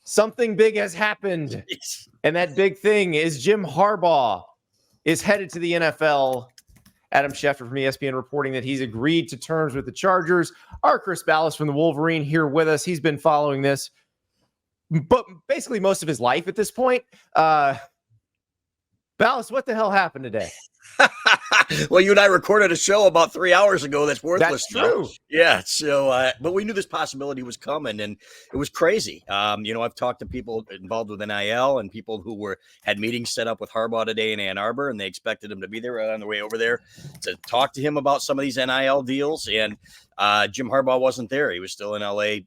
Something big has happened. And that big thing is Jim Harbaugh is headed to the NFL. Adam Schefter from ESPN reporting that he's agreed to terms with the Chargers. Our Chris Ballas from the Wolverine here with us. He's been following this, but basically most of his life at this point. Ballas, what the hell happened today? Well, you and I recorded a show about 3 hours ago that's worthless. That's true. Yeah. So, but we knew this possibility was coming, and it was crazy. I've talked to people involved with NIL and people who had meetings set up with Harbaugh today in Ann Arbor, and they expected him to be there right on the way over there to talk to him about some of these NIL deals. And Jim Harbaugh wasn't there. He was still in LA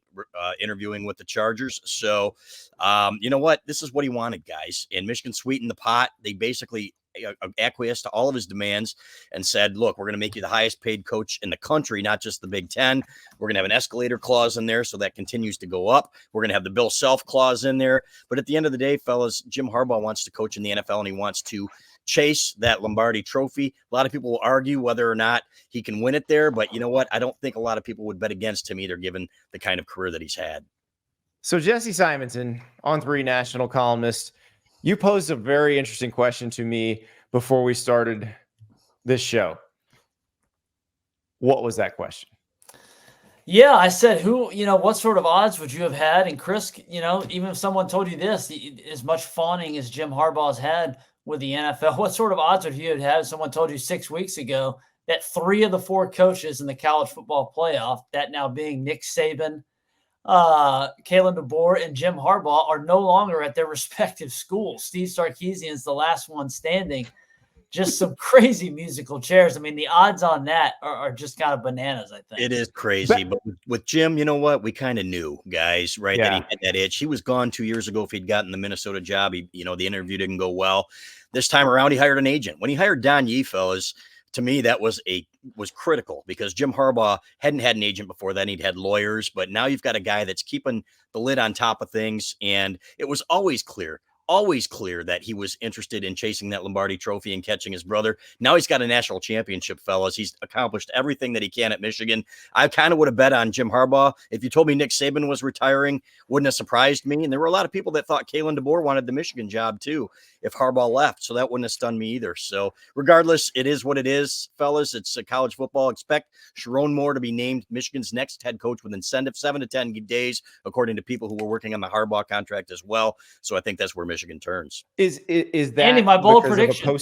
interviewing with the Chargers. So, you know what? This is what he wanted, guys. And Michigan sweetened the pot. They basically acquiesced to all of his demands and said, look, we're going to make you the highest paid coach in the country, not just the Big Ten. We're going to have an escalator clause in there so that continues to go up. We're going to have the Bill Self clause in there. But at the end of the day, fellas, Jim Harbaugh wants to coach in the NFL, and he wants to chase that Lombardi trophy. A lot of people will argue whether or not he can win it there, but you know what? I don't think a lot of people would bet against him either, given the kind of career that he's had. So Jesse Simonson, On3 national columnist, you posed a very interesting question to me before we started this show. What was that question? Yeah, I said, what sort of odds would you have had? And Chris, even if someone told you this, as much fawning as Jim Harbaugh's had with the NFL, what sort of odds would you have had if someone told you 6 weeks ago that 3 of the 4 coaches in the college football playoff, that now being Nick Saban, Kalen DeBoer, and Jim Harbaugh, are no longer at their respective schools? Steve Sarkisian's the last one standing. Just some crazy musical chairs. I mean, the odds on that are just kind of bananas, I think. It is crazy. But with Jim, you know what? We kind of knew, guys, right? Yeah. That he had that itch. He was gone 2 years ago if he'd gotten the Minnesota job. The interview didn't go well. This time around, he hired an agent. When he hired Don Yee, fellas, to me, that was critical, because Jim Harbaugh hadn't had an agent before then. He'd had lawyers, but now you've got a guy that's keeping the lid on top of things. And it was always clear that he was interested in chasing that Lombardi trophy and catching his brother. Now he's got a national championship, fellas. He's accomplished everything that he can at Michigan. I kind of would have bet on Jim Harbaugh. If you told me Nick Saban was retiring, wouldn't have surprised me. And there were a lot of people that thought Kalen DeBoer wanted the Michigan job too if Harbaugh left. So that wouldn't have stunned me either. So regardless, it is what it is, fellas. It's college football. Expect Sherrone Moore to be named Michigan's next head coach within 7 to 10 days, according to people who were working on the Harbaugh contract as well. So I think that's where Michigan turns. Is that Andy, my bold prediction? True.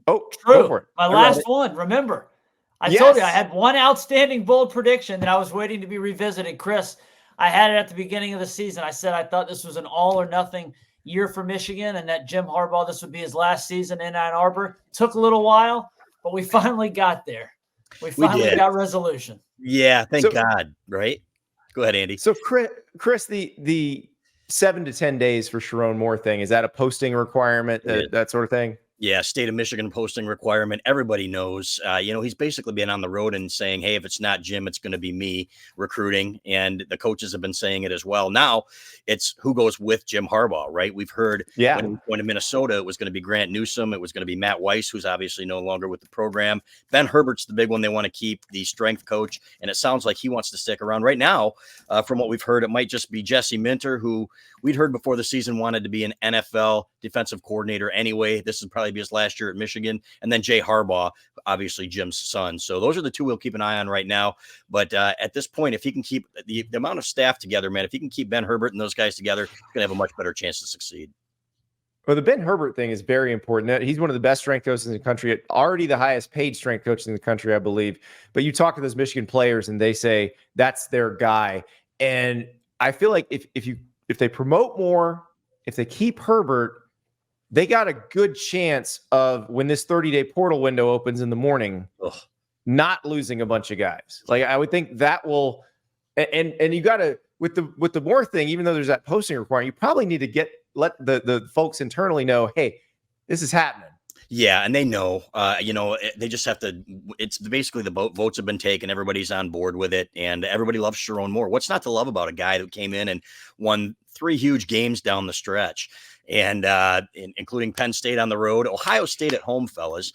Go for it. My last one. Remember, I told you I had one outstanding bold prediction that I was waiting to be revisited. Chris, I had it at the beginning of the season. I said I thought this was an all or nothing year for Michigan, and that Jim Harbaugh, this would be his last season in Ann Arbor. Took a little while, but we finally got there. We finally got resolution. Yeah, thank God. Right? Go ahead, Andy. So Chris, the 7 to 10 days for Chiron Moore thing, is that a posting requirement, that sort of thing? Yeah, state of Michigan posting requirement. Everybody knows. He's basically been on the road and saying, hey, if it's not Jim, it's going to be me recruiting. And the coaches have been saying it as well. Now it's who goes with Jim Harbaugh, right? We've heard when in Minnesota, it was going to be Grant Newsome. It was going to be Matt Weiss, who's obviously no longer with the program. Ben Herbert's the big one they want to keep, the strength coach. And it sounds like he wants to stick around right now. From what we've heard, it might just be Jesse Minter, who we'd heard before the season wanted to be an NFL defensive coordinator anyway. This is probably be his last year at Michigan. And then Jay Harbaugh, obviously Jim's son. So those are the two we'll keep an eye on right now. But at this point, if he can keep the amount of staff together, man, if he can keep Ben Herbert and those guys together, he's going to have a much better chance to succeed. Well, the Ben Herbert thing is very important. He's one of the best strength coaches in the country, already the highest paid strength coach in the country, I believe. But you talk to those Michigan players and they say that's their guy. And I feel like if they promote Moore, if they keep Herbert, they got a good chance of, when this 30-day portal window opens in the morning, not losing a bunch of guys. Like, I would think that will, and you got to, with the Moore thing, even though there's that posting requirement, you probably need to let the folks internally know, hey, this is happening. Yeah, and they know, they just have to, it's basically the votes have been taken. Everybody's on board with it, and everybody loves Chiron Moore. What's not to love about a guy that came in and won 3 huge games down the stretch, and including Penn State on the road, Ohio State at home, fellas.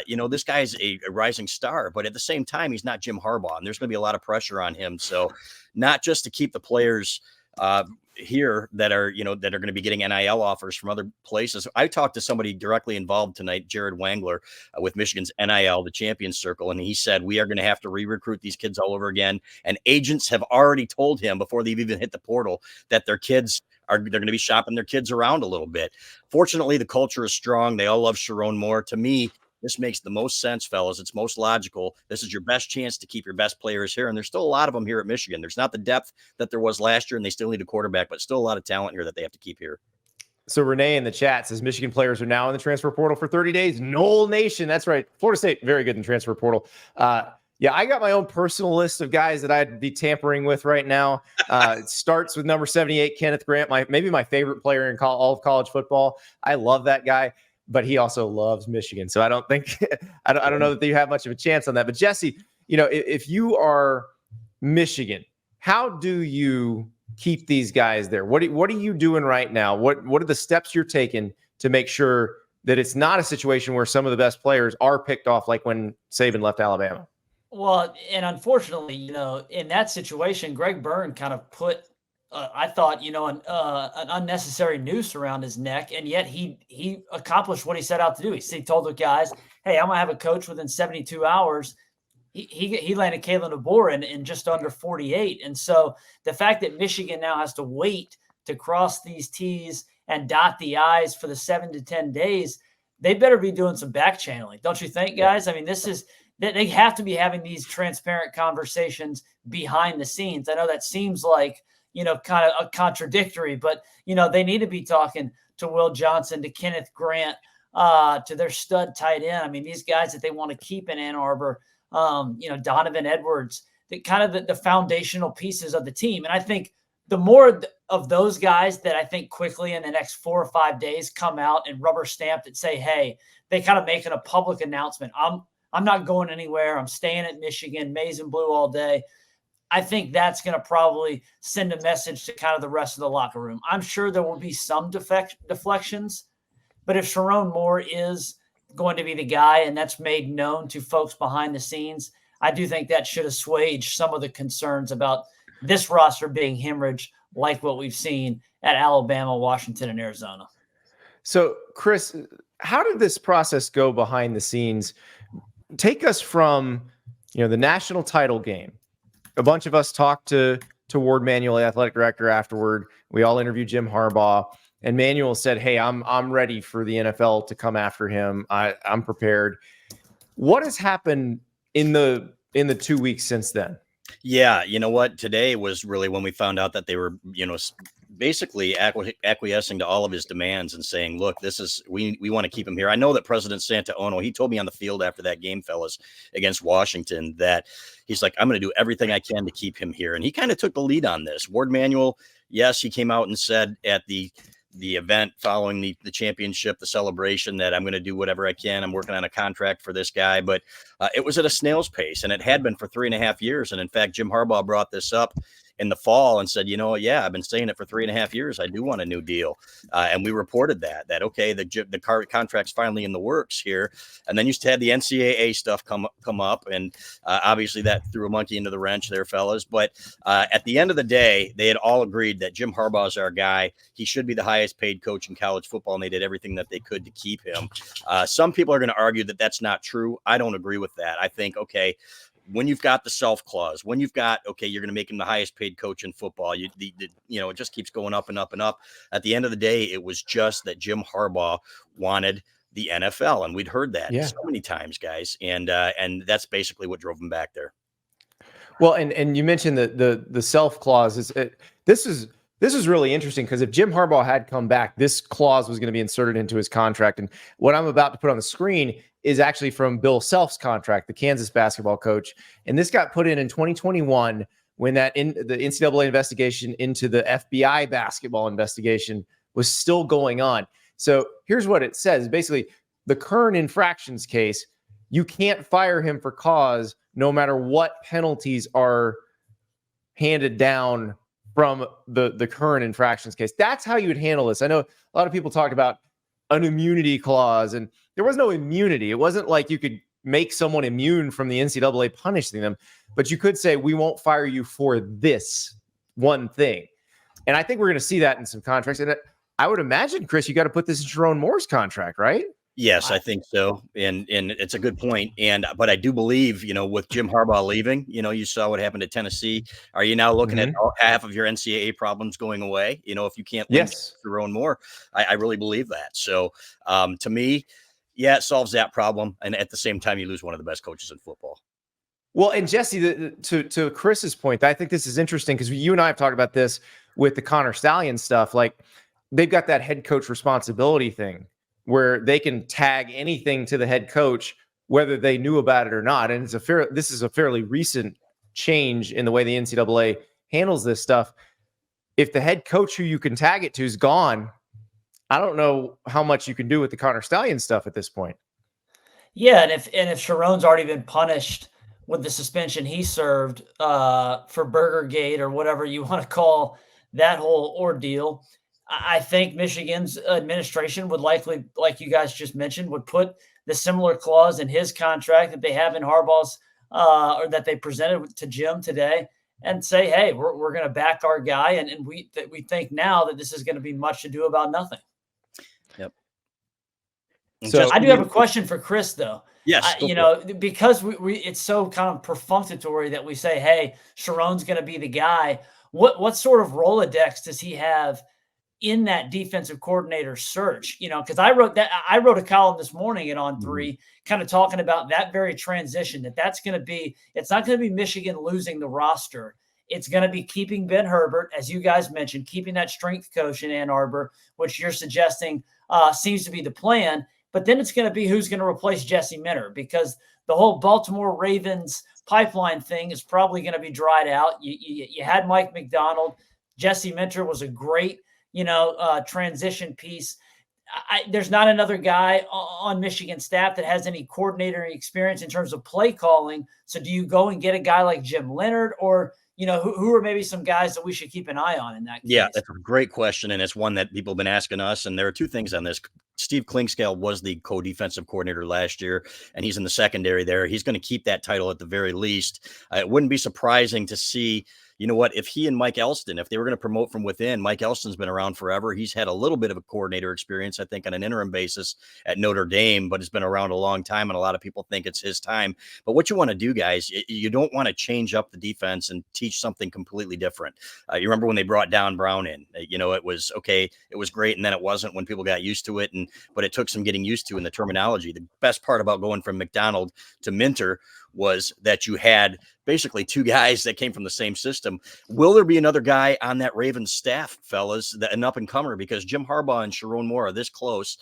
This guy's a rising star, but at the same time, he's not Jim Harbaugh, and there's going to be a lot of pressure on him. So not just to keep the players here that are going to be getting NIL offers from other places. I talked to somebody directly involved tonight, Jared Wangler, with Michigan's NIL, the Champions Circle, and he said we are going to have to re-recruit these kids all over again. And agents have already told him before they've even hit the portal that they're going to be shopping their kids around a little bit. Fortunately, the culture is strong. They all love Sherrone Moore. To me, this makes the most sense, fellas. It's most logical. This is your best chance to keep your best players here. And there's still a lot of them here at Michigan. There's not the depth that there was last year, and they still need a quarterback, but still a lot of talent here that they have to keep here. So Renee in the chat says Michigan players are now in the transfer portal for 30 days. Noel Nation. That's right. Florida State, very good in the transfer portal. Yeah, I got my own personal list of guys that I'd be tampering with right now. It starts with number 78, Kenneth Grant, maybe my favorite player in all of college football. I love that guy. But he also loves Michigan. So I don't think, I don't know that you have much of a chance on that. But Jesse, if you are Michigan, how do you keep these guys there? What are you doing right now? What are the steps you're taking to make sure that it's not a situation where some of the best players are picked off like when Saban left Alabama? Well, and unfortunately, in that situation, Greg Byrne kind of put, I thought, an unnecessary noose around his neck, and yet he accomplished what he set out to do. He told the guys, "Hey, I'm gonna have a coach within 72 hours." He landed Kalen DeBoer in just under 48, and so the fact that Michigan now has to wait to cross these T's and dot the I's for the 7 to 10 days, they better be doing some back channeling, don't you think, guys? I mean, they have to be having these transparent conversations behind the scenes. I know that seems like kind of a contradictory, but, they need to be talking to Will Johnson, to Kenneth Grant, to their stud tight end. I mean, these guys that they want to keep in Ann Arbor, Donovan Edwards, the foundational pieces of the team. And I think the more of those guys that I think quickly in the next 4 or 5 days come out and rubber stamp that say, hey, they kind of making a public announcement. I'm not going anywhere. I'm staying at Michigan, maize and blue all day. I think that's going to probably send a message to kind of the rest of the locker room. I'm sure there will be some deflections, but if Chiron Moore is going to be the guy and that's made known to folks behind the scenes, I do think that should assuage some of the concerns about this roster being hemorrhaged like what we've seen at Alabama, Washington, and Arizona. So, Chris, how did this process go behind the scenes? Take us from, the national title game. A bunch of us talked to Ward Manuel, the athletic director, afterward. We all interviewed Jim Harbaugh, and Manuel said, "Hey, I'm ready for the NFL to come after him. I'm prepared." What has happened in the 2 weeks since then? Yeah, you know what? Today was really when we found out that they were, basically acquiescing to all of his demands and saying, look, we want to keep him here. I know that President Santaono, he told me on the field after that game, fellas, against Washington, that he's like, I'm going to do everything I can to keep him here. And he kind of took the lead on this. Ward Manuel, yes, he came out and said at the event following the championship, the celebration, that I'm going to do whatever I can. I'm working on a contract for this guy, but it was at a snail's pace, and it had been for 3.5 years. And in fact, Jim Harbaugh brought this up in the fall and said, I've been saying it for 3.5 years. I do want a new deal. And we reported that, okay, the contract's finally in the works here. And then you had the NCAA stuff come up. And obviously that threw a monkey into the wrench there, fellas. But at the end of the day, they had all agreed that Jim Harbaugh is our guy. He should be the highest paid coach in college football. And they did everything that they could to keep him. Some people are going to argue that that's not true. I don't agree with that. I think, okay, when you've got the self clause, when you've got, okay, you're going to make him the highest paid coach in football, it just keeps going up and up and up. At the end of the day, it was just that Jim Harbaugh wanted the NFL. And we'd heard that so many times, guys. And that's basically what drove him back there. Well, and you mentioned the self clause. This is really interesting, because if Jim Harbaugh had come back, this clause was going to be inserted into his contract. And what I'm about to put on the screen is actually from Bill Self's contract, the Kansas basketball coach. And this got put in 2021 when the NCAA investigation into the FBI basketball investigation was still going on. So here's what it says. Basically, the current infractions case, you can't fire him for cause no matter what penalties are handed down from the current infractions case. That's how you would handle this. I know a lot of people talked about an immunity clause, and there was no immunity. It wasn't like you could make someone immune from the NCAA punishing them, but you could say, we won't fire you for this one thing. And I think we're going to see that in some contracts. And I would imagine, Chris, you got to put this in Sherrone Moore's contract, right? Yes, I think so. And it's a good point. But I do believe, with Jim Harbaugh leaving, you saw what happened at Tennessee. Are you now looking at half of your NCAA problems going away? If you can't link Chiron Moore, I really believe that. So to me, yeah, it solves that problem. And at the same time, you lose one of the best coaches in football. Well, and Jesse, to Chris's point, I think this is interesting because you and I have talked about this with the Connor Stallion stuff. Like, they've got that head coach responsibility thing where they can tag anything to the head coach, whether they knew about it or not. And this is a fairly recent change in the way the NCAA handles this stuff. If the head coach who you can tag it to is gone, I don't know how much you can do with the Connor Stallion stuff at this point. Yeah, and if Sherrone's already been punished with the suspension he served for Burgergate or whatever you want to call that whole ordeal, I think Michigan's administration would likely, like you guys just mentioned, would put the similar clause in his contract that they have in Harbaugh's or that they presented to Jim today and say, hey, we're going to back our guy. And we think now that this is going to be much ado about nothing. Yep. So I do have a question for Chris, though. Yes. Because it's so kind of perfunctory that we say, hey, Sherrone's going to be the guy. What sort of Rolodex does he have in that defensive coordinator search? Because I wrote a column this morning at On3 kind of talking about that very transition, it's not going to be Michigan losing the roster. It's going to be keeping Ben Herbert, as you guys mentioned, keeping that strength coach in Ann Arbor, which you're suggesting seems to be the plan. But then it's going to be who's going to replace Jesse Minter, because the whole Baltimore Ravens pipeline thing is probably going to be dried out. You had Mike McDonald. Jesse Minter was a great transition piece. There's not another guy on Michigan staff that has any coordinator experience in terms of play calling. So do you go and get a guy like Jim Leonard, or who are maybe some guys that we should keep an eye on in that case? Yeah, that's a great question, and it's one that people have been asking us. And there are two things on this. Steve Klingscale was the co-defensive coordinator last year, and he's in the secondary there. He's going to keep that title at the very least. It wouldn't be surprising to see, if he and Mike Elston, if they were going to promote from within. Mike Elston's been around forever. He's had a little bit of a coordinator experience, I think, on an interim basis at Notre Dame, but has been around a long time, and a lot of people think it's his time. But what you want to do, guys, you don't want to change up the defense and teach something completely different. You remember when they brought Don Brown in? It was okay. It was great, and then it wasn't when people got used to it. But it took some getting used to in the terminology. The best part about going from McDonald to Minter was that you had basically two guys that came from the same system. Will there be another guy on that Ravens staff, fellas, an up-and-comer? Because Jim Harbaugh and Chiron Moore are this close.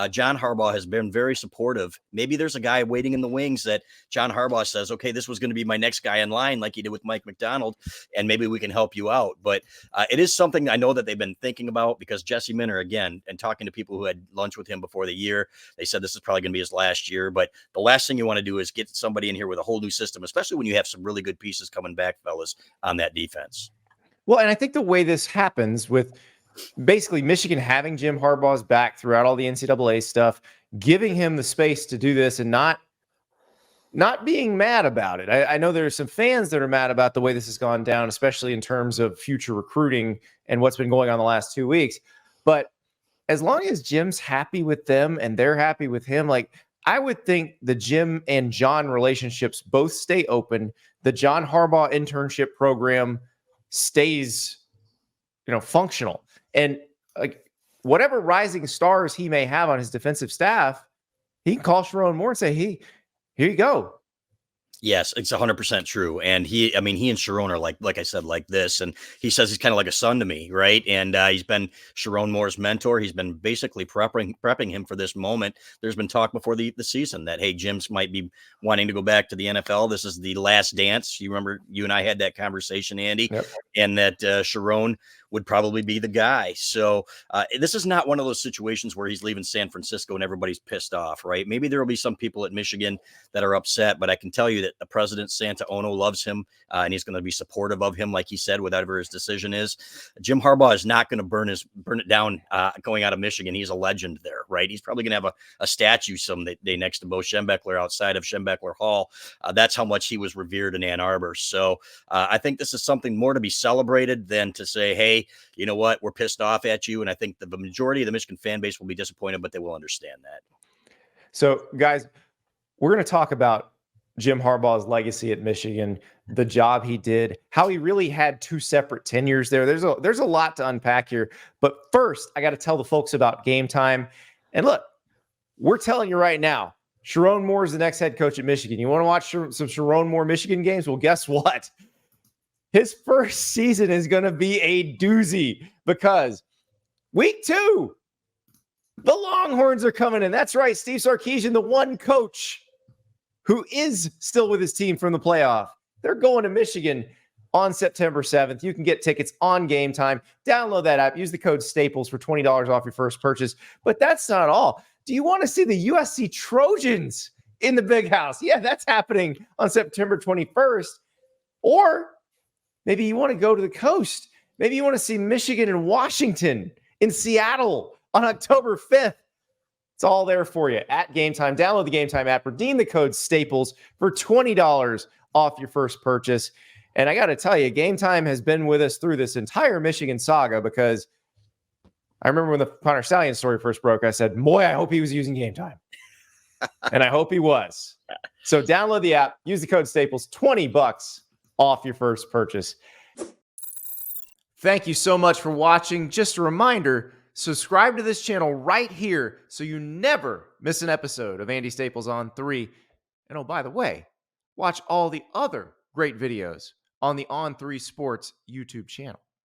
John Harbaugh has been very supportive. Maybe there's a guy waiting in the wings that John Harbaugh says, okay, this was going to be my next guy in line, like he did with Mike McDonald, and maybe we can help you out. But it is something I know that they've been thinking about, because Jesse Minter, again, and talking to people who had lunch with him before the year, they said this is probably going to be his last year. But the last thing you want to do is get somebody in here with a whole new system, especially when you have some really good pieces coming back, fellas, on that defense. Well, and I think the way this happens with basically Michigan having Jim Harbaugh's back throughout all the NCAA stuff, giving him the space to do this and not being mad about it. I know there are some fans that are mad about the way this has gone down, especially in terms of future recruiting and what's been going on the last 2 weeks. But as long as Jim's happy with them and they're happy with him, like, I would think the Jim and John relationships both stay open. The John Harbaugh internship program stays, functional. And like, whatever rising stars he may have on his defensive staff, he can call Sherrone Moore and say, hey, here you go. Yes, it's 100% true. And he and Sherrone are like I said, like this. And he says he's kind of like a son to me, right? And he's been Chiron Moore's mentor. He's been basically prepping him for this moment. There's been talk before the season that, hey, Jim's might be wanting to go back to the NFL. This is the last dance. You remember you and I had that conversation, Andy, yep. And that Chiron would probably be the guy. So this is not one of those situations where he's leaving San Francisco and everybody's pissed off, right? Maybe there will be some people at Michigan that are upset, but I can tell you that the president, Santa Ono, loves him, and he's going to be supportive of him, like he said, whatever his decision is. Jim Harbaugh is not going to burn it down going out of Michigan. He's a legend there, right? He's probably going to have a statue someday next to Bo Schembechler outside of Schembechler Hall. That's how much he was revered in Ann Arbor. So I think this is something more to be celebrated than to say, hey, hey, you know what? We're pissed off at you. And I think the majority of the Michigan fan base will be disappointed, but they will understand that. So, guys, we're going to talk about Jim Harbaugh's legacy at Michigan, the job he did, how he really had two separate tenures there. There's a lot to unpack here. But first, I got to tell the folks about Game Time. And look, we're telling you right now, Sherrone Moore is the next head coach at Michigan. You want to watch some Sherrone Moore Michigan games? Well, guess what? His first season is going to be a doozy because week 2, the Longhorns are coming in. That's right, Steve Sarkisian, the one coach who is still with his team from the playoff. They're going to Michigan on September 7th. You can get tickets on Game Time. Download that app. Use the code STAPLES for $20 off your first purchase. But that's not all. Do you want to see the USC Trojans in the Big House? Yeah, that's happening on September 21st. Or maybe you want to go to the coast. Maybe you want to see Michigan and Washington in Seattle on October 5th. It's all there for you at Game Time. Download the Game Time app. Redeem the code STAPLES for $20 off your first purchase. And I got to tell you, Game Time has been with us through this entire Michigan saga because I remember when the Connor Stallion story first broke, I said, boy, I hope he was using Game Time. And I hope he was. So download the app. Use the code STAPLES. $20 off your first purchase. Thank you so much for watching. Just a reminder, subscribe to this channel right here so you never miss an episode of Andy Staples On 3. And oh, by the way, watch all the other great videos on the On3 Sports YouTube channel.